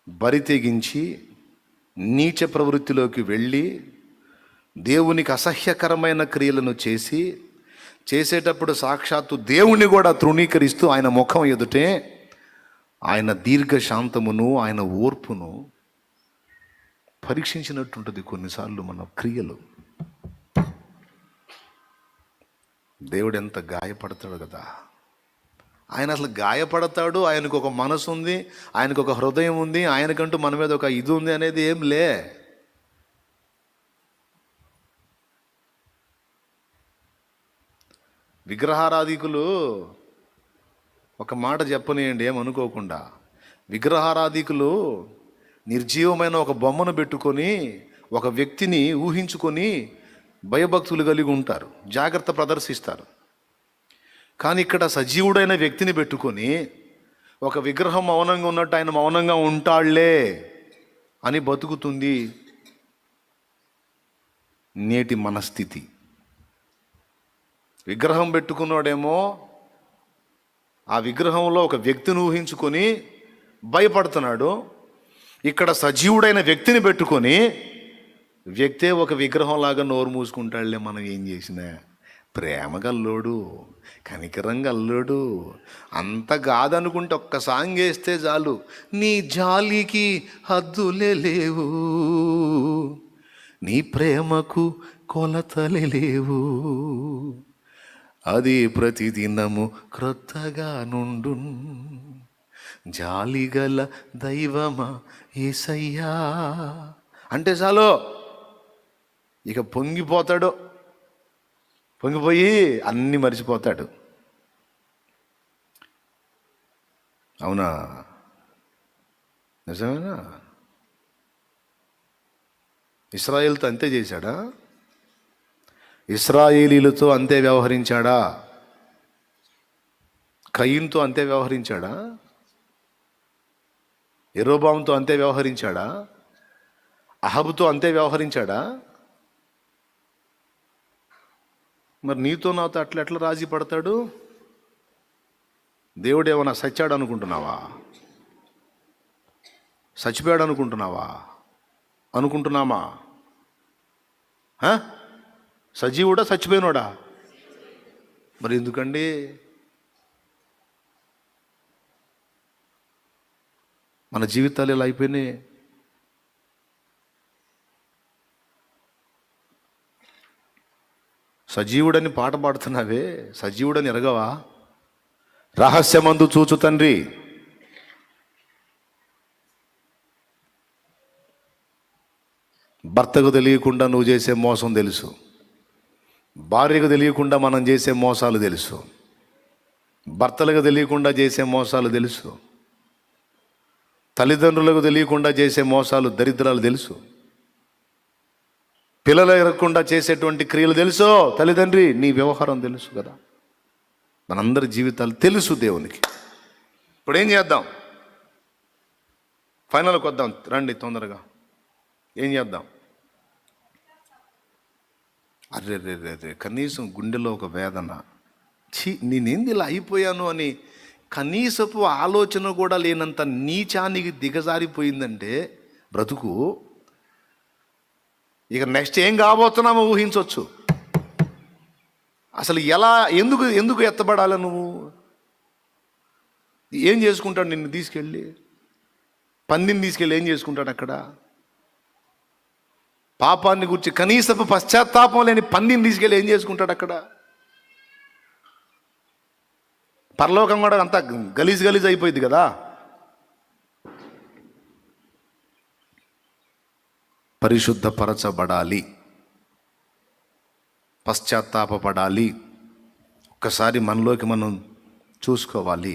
బరి తెగించి నీచ ప్రవృత్తిలోకి వెళ్ళి దేవునికి అసహ్యకరమైన క్రియలను చేసేటప్పుడు సాక్షాత్తు దేవుణ్ణి కూడా తృణీకరిస్తూ ఆయన ముఖం ఎదుటే ఆయన దీర్ఘశాంతమును ఆయన ఓర్పును పరీక్షించినట్టుంటుంది కొన్నిసార్లు మన క్రియలు. దేవుడు ఎంత గాయపడతాడు కదా. ఆయన అసలు గాయపడతాడు, ఆయనకు ఒక మనసు ఉంది, ఆయనకు ఒక హృదయం ఉంది, ఆయనకంటూ మన మీద ఒక ఇది ఉంది అనేది ఏం లే. విగ్రహారాధికులు, ఒక మాట చెప్పనియండి ఏమనుకోకుండా, విగ్రహారాధికులు నిర్జీవమైన ఒక బొమ్మను పెట్టుకొని ఒక వ్యక్తిని ఊహించుకొని భయభక్తులు కలిగి ఉంటారు, జాగ్రత్త ప్రదర్శిస్తారు. కానీ ఇక్కడ సజీవుడైన వ్యక్తిని పెట్టుకొని ఒక విగ్రహం మౌనంగా ఉన్నట్టు ఆయన మౌనంగా ఉంటాళ్లే అని బతుకుతుంది నేటి మనస్థితి. విగ్రహం పెట్టుకున్నాడేమో ఆ విగ్రహంలో ఒక వ్యక్తిని ఊహించుకొని భయపడుతున్నాడు. ఇక్కడ సజీవుడైన వ్యక్తిని పెట్టుకొని వ్యక్తే ఒక విగ్రహంలాగా నోరు మూసుకుంటాడులే. మనం ఏం చేసినా ప్రేమ గల్లోడు, కనికరం గల్లోడు, అంత కాదనుకుంటే ఒక్క సాంగ్ వేస్తే చాలు. నీ జాలికి హద్దులే లేవు, నీ ప్రేమకు కొలతలే లేవు, అది ప్రతిదినము క్రొత్తగా నుండు, జాలిగల దైవమా యేసయ్యా అంటే చాలు ఇక పొంగిపోతాడు. పొంగిపోయి అన్నీ మర్చిపోతాడు. అవునా? నిజమేనా? ఇశ్రాయేలుతో అంతే చేశాడా? ఇశ్రాయేలీలతో అంతే వ్యవహరించాడా? కయీనుతో అంతే వ్యవహరించాడా? యెరోబాముతో అంతే వ్యవహరించాడా? అహాబుతో అంతే వ్యవహరించాడా? మరి నీతో నాతో ఎట్లా రాజీ పడతాడు? దేవుడు ఏమన్నా సచ్చాడు అనుకుంటున్నావా? చచ్చిపోయాడు అనుకుంటున్నామా? సజీవుడా చచ్చిపోయినోడా? మరి ఎందుకండి? మన జీవితాలు ఇలా అయిపోయినాయి. సజీవుడని పాట పాడుతున్నావే, సజీవుడని ఎరగవా? రహస్యమందు చూచు తండ్రి, భర్తకు తెలియకుండా నువ్వు చేసే మోసం తెలుసు, భార్యకు తెలియకుండా మనం చేసే మోసాలు తెలుసు, భర్తలకు తెలియకుండా చేసే మోసాలు తెలుసు, తల్లిదండ్రులకు తెలియకుండా చేసే మోసాలు దరిద్రాలు తెలుసు, పిల్లలు ఎరగకుండా చేసేటువంటి క్రియలు తెలుసు. తల్లిదండ్రి నీ వ్యవహారం తెలుసు కదా. మనందరి జీవితాలు తెలుసు దేవునికి. ఇప్పుడు ఏం చేద్దాం? ఫైనల్కి వద్దాం రండి తొందరగా. ఏం చేద్దాం? అర్రే కనీసం గుండెలో ఒక వేదన, నేనేంది ఇలా అయిపోయాను అని కనీసపు ఆలోచన కూడా లేనంత నీచానికి దిగజారిపోయిందంటే బ్రతుకు. ఇక నెక్స్ట్ ఏం కాబోతున్నామో ఊహించవచ్చు. అసలు ఎలా ఎందుకు ఎత్తబడాలి? నువ్వు ఏం చేసుకుంటాడు? నిన్ను తీసుకెళ్ళి పందిని తీసుకెళ్ళి ఏం చేసుకుంటాడు అక్కడ? పాపాన్ని గురించి కనీసపు పశ్చాత్తాపం లేని పందిని తీసుకెళ్ళి ఏం చేసుకుంటాడు అక్కడ? పరలోకం కూడా అంతా గలీజ్ అయిపోయింది కదా. పరిశుద్ధపరచబడాలి, పశ్చాత్తాపడాలి. ఒక్కసారి మనలోకి మనం చూసుకోవాలి.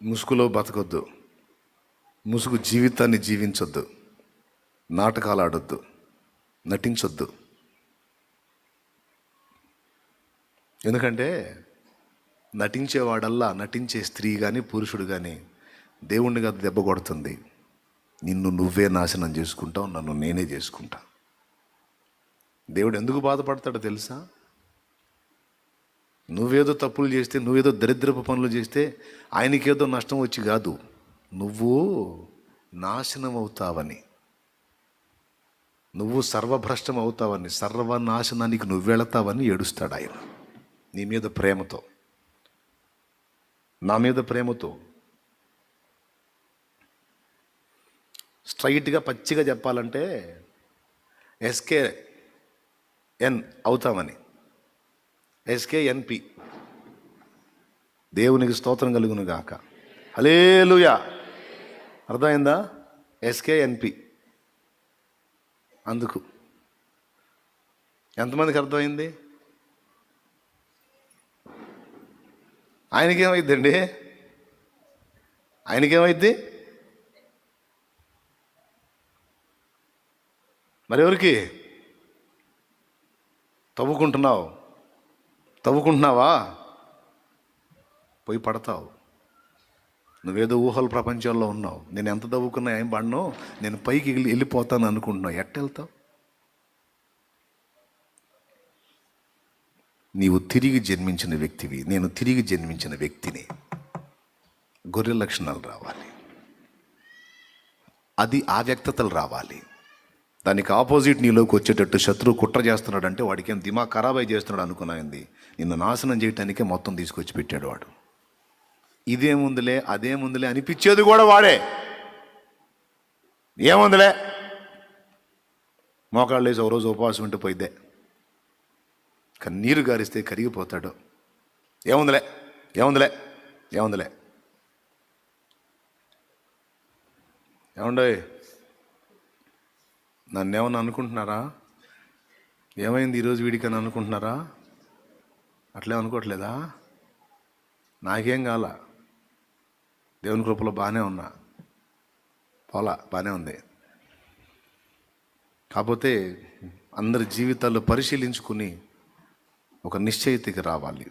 ముసుగులో బతకొద్దు, ముసుగు జీవితాన్ని జీవించొద్దు, నాటకాలు ఆడొద్దు, నటించొద్దు. ఎందుకంటే నటించేవాడల్లా, నటించే స్త్రీ కానీ పురుషుడు కానీ దేవుణ్ణి కాదు దెబ్బ కొడుతుంది. నిన్ను నువ్వే నాశనం చేసుకుంటావు, నన్ను నేనే చేసుకుంటా. దేవుడు ఎందుకు బాధపడతాడో తెలుసా? నువ్వేదో తప్పులు చేస్తే, నువ్వేదో దరిద్రపు పనులు చేస్తే ఆయనకేదో నష్టం వచ్చి కాదు, నువ్వు నాశనం అవుతావని, నువ్వు సర్వభ్రష్టం అవుతావని, సర్వనాశనానికి నువ్వు వెళతావని ఏడుస్తాడు ఆయన. నీ మీద ప్రేమతో, నా మీద ప్రేమతో. స్ట్రైట్గా పచ్చిగా చెప్పాలంటే ఎస్కేఎన్ అవుతామని, ఎస్కేఎన్పి. దేవునికి స్తోత్రం కలుగును గాక. హల్లెలూయా. అర్థమైందా? ఎస్కేఎన్పి. అందుకు ఎంతమందికి అర్థమైంది? ఆయనకేమైద్దండి? ఆయనకేమైద్ది? మరెవరికి? తవ్వుకుంటున్నావా? పోయి పడతావు. నువ్వేదో ఊహల ప్రపంచంలో ఉన్నావు. నేను ఎంత తవ్వుకున్నా ఏం పడను, నేను పైకి వెళ్ళిపోతాను అనుకుంటున్నావు. ఎట్టెళ్తావు? నీవు తిరిగి జన్మించిన వ్యక్తివి, నేను తిరిగి జన్మించిన వ్యక్తిని. గొర్రె లక్షణాలు రావాలి, అది ఆ వ్యక్తతలు రావాలి. దానికి ఆపోజిట్ నీలోకి వచ్చేటట్టు శత్రువు కుట్ర చేస్తున్నాడు అంటే వాడికి ఏం దిమాగ్ ఖరాబ్ అయి చేస్తున్నాడు అనుకున్నాయింది. నిన్ను నాశనం చేయటానికే మొత్తం తీసుకొచ్చి పెట్టాడు వాడు. ఇదేముందిలే అదేముందిలే అనిపించేది కూడా వాడే. ఏముందిలే, మోకాళ్ళు వేసి ఒక రోజు ఉపవాసం ఉంటే పోయిద్దే, కన్నీరు గారిస్తే కరిగిపోతాడు. ఏముందిలే ఏముందిలే ఏముందిలే. ఏమండో, నన్నేమన్నా అనుకుంటున్నారా? ఏమైంది ఈరోజు వీడికని అనుకుంటున్నారా? అట్లే అనుకోవట్లేదా? నాకేం కాల, దేవుని కృపలో బాగానే ఉన్నా, బాగానే ఉంది. కాకపోతే అందరి జీవితాల్లో పరిశీలించుకుని ఒక నిశ్చయితకి రావాలి.